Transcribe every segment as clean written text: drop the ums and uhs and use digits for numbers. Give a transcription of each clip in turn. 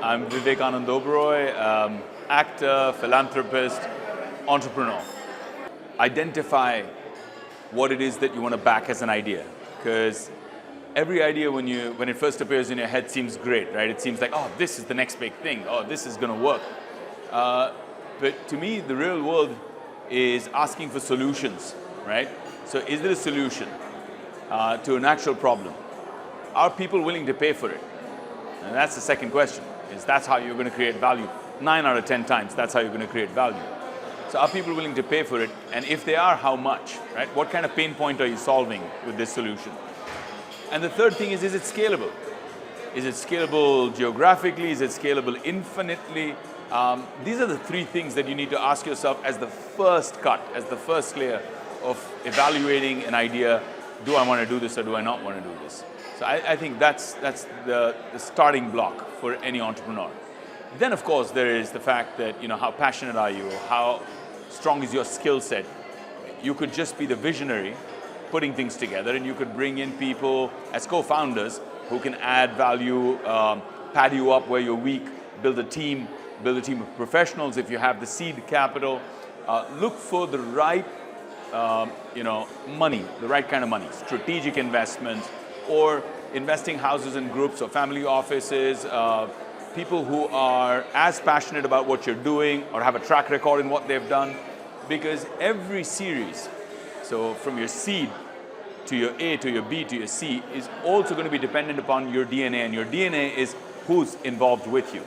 I'm Vivek Oberoi, actor, philanthropist, entrepreneur. Identify what it is that you want to back as an idea, because every idea when it first appears in your head seems great, right? It seems like, oh, this is the next big thing. Oh, this is going to work. But to me, the real world is asking for solutions, right? So is there a solution to an actual problem? Are people willing to pay for it? And that's the second question, is that's how you're going to create value. 9 out of 10 times, that's how you're going to create value. So are people willing to pay for it? And if they are, how much, right? What kind of pain point are you solving with this solution? And the third thing is it scalable? Is it scalable geographically? Is it scalable infinitely? These are the three things that you need to ask yourself as the first cut, as the first layer of evaluating an idea. Do I want to do this or do I not want to do this? So I think that's the starting block for any entrepreneur. Then, of course, there is the fact that, how passionate are you? How strong is your skill set? You could just be the visionary, putting things together, and you could bring in people as co-founders who can add value, pad you up where you're weak, build a team of professionals if you have the seed capital. Look for the right, money, the right kind of money, strategic investments, or investing houses and groups or family offices, people who are as passionate about what you're doing or have a track record in what they've done. Because every series, so from your seed to your A, to your B, to your C, is also going to be dependent upon your DNA. And your DNA is who's involved with you,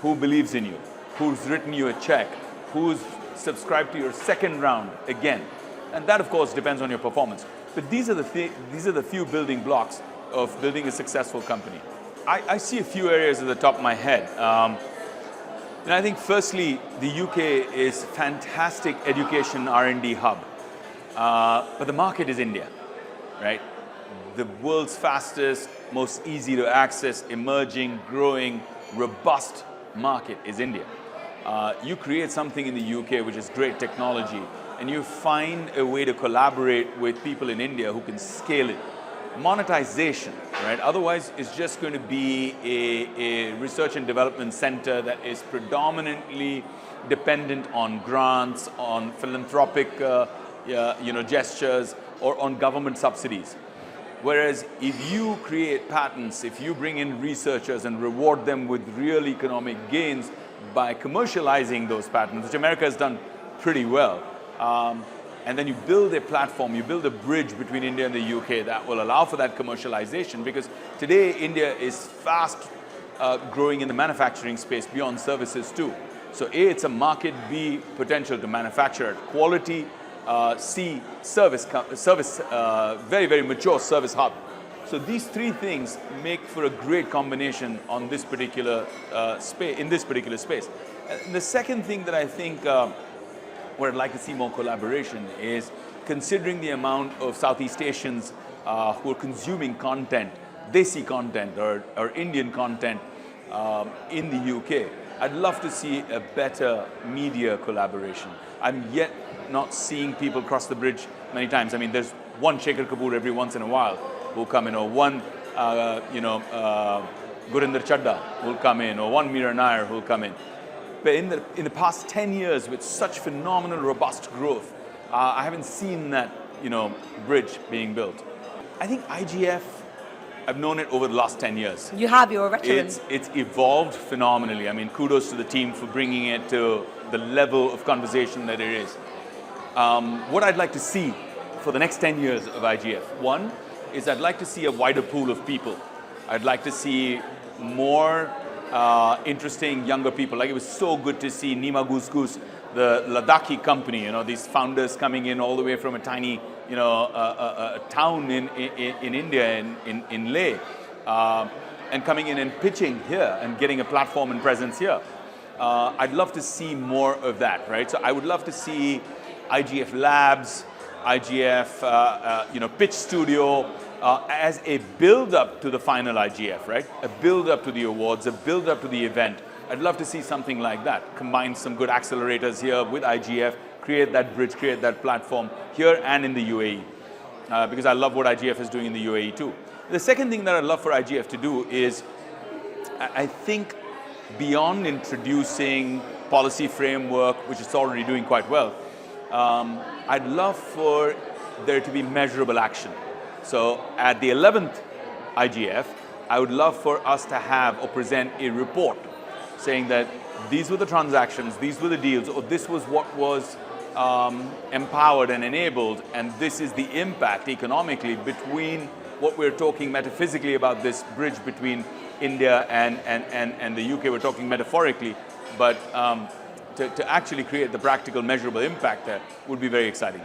who believes in you, who's written you a check, who's subscribed to your second round again. And that, of course, depends on your performance. But these are the few building blocks of building a successful company. I see a few areas at the top of my head. And I think firstly, the UK is fantastic education R&D hub. But the market is India, right? The world's fastest, most easy to access, emerging, growing, robust market is India. You create something in the UK which is great technology, and you find a way to collaborate with people in India who can scale it. Monetization, right? Otherwise, it's just going to be a research and development center that is predominantly dependent on grants, on philanthropic gestures, or on government subsidies. Whereas if you create patents, if you bring in researchers and reward them with real economic gains by commercializing those patents, which America has done pretty well, and then you build a platform, you build a bridge between India and the UK that will allow for that commercialization, because today India is fast growing in the manufacturing space beyond services too. So A, it's a market, B, potential to manufacture at quality, C, service, very, very mature service hub. So these three things make for a great combination on this particular in this particular space. And the second thing that I think where I'd like to see more collaboration is considering the amount of Southeast Asians who are consuming content, Desi content or Indian content in the UK. I'd love to see a better media collaboration. I'm yet not seeing people cross the bridge many times. I mean, there's one Shekhar Kapoor every once in a while who'll come in, or one, Gurinder Chadda will come in, or one Meera Nair who'll come in. But in the past 10 years, with such phenomenal, robust growth, I haven't seen that, bridge being built. I think IGF, I've known it over the last 10 years. You have, you're a veteran. It's evolved phenomenally. I mean, kudos to the team for bringing it to the level of conversation that it is. What I'd like to see for the next 10 years of IGF, one is I'd like to see a wider pool of people. I'd like to see more interesting younger people. Like, it was so good to see Nima Goose Goose, the Ladakhi company, these founders coming in all the way from a tiny, a town in India, in Leh, and coming in and pitching here and getting a platform and presence here. I'd love to see more of that, right? So I would love to see IGF Labs, IGF, Pitch Studio, as a build-up to the final IGF, right? A build-up to the awards, a build-up to the event. I'd love to see something like that. Combine some good accelerators here with IGF, create that bridge, create that platform here and in the UAE. Because I love what IGF is doing in the UAE too. The second thing that I'd love for IGF to do is, I think beyond introducing policy framework, which it's already doing quite well, I'd love for there to be measurable action. So at the 11th IGF, I would love for us to have or present a report saying that these were the transactions, these were the deals, or this was what was empowered and enabled, and this is the impact economically between what we're talking metaphysically about this bridge between India and the UK. We're talking metaphorically, but to actually create the practical measurable impact there would be very exciting.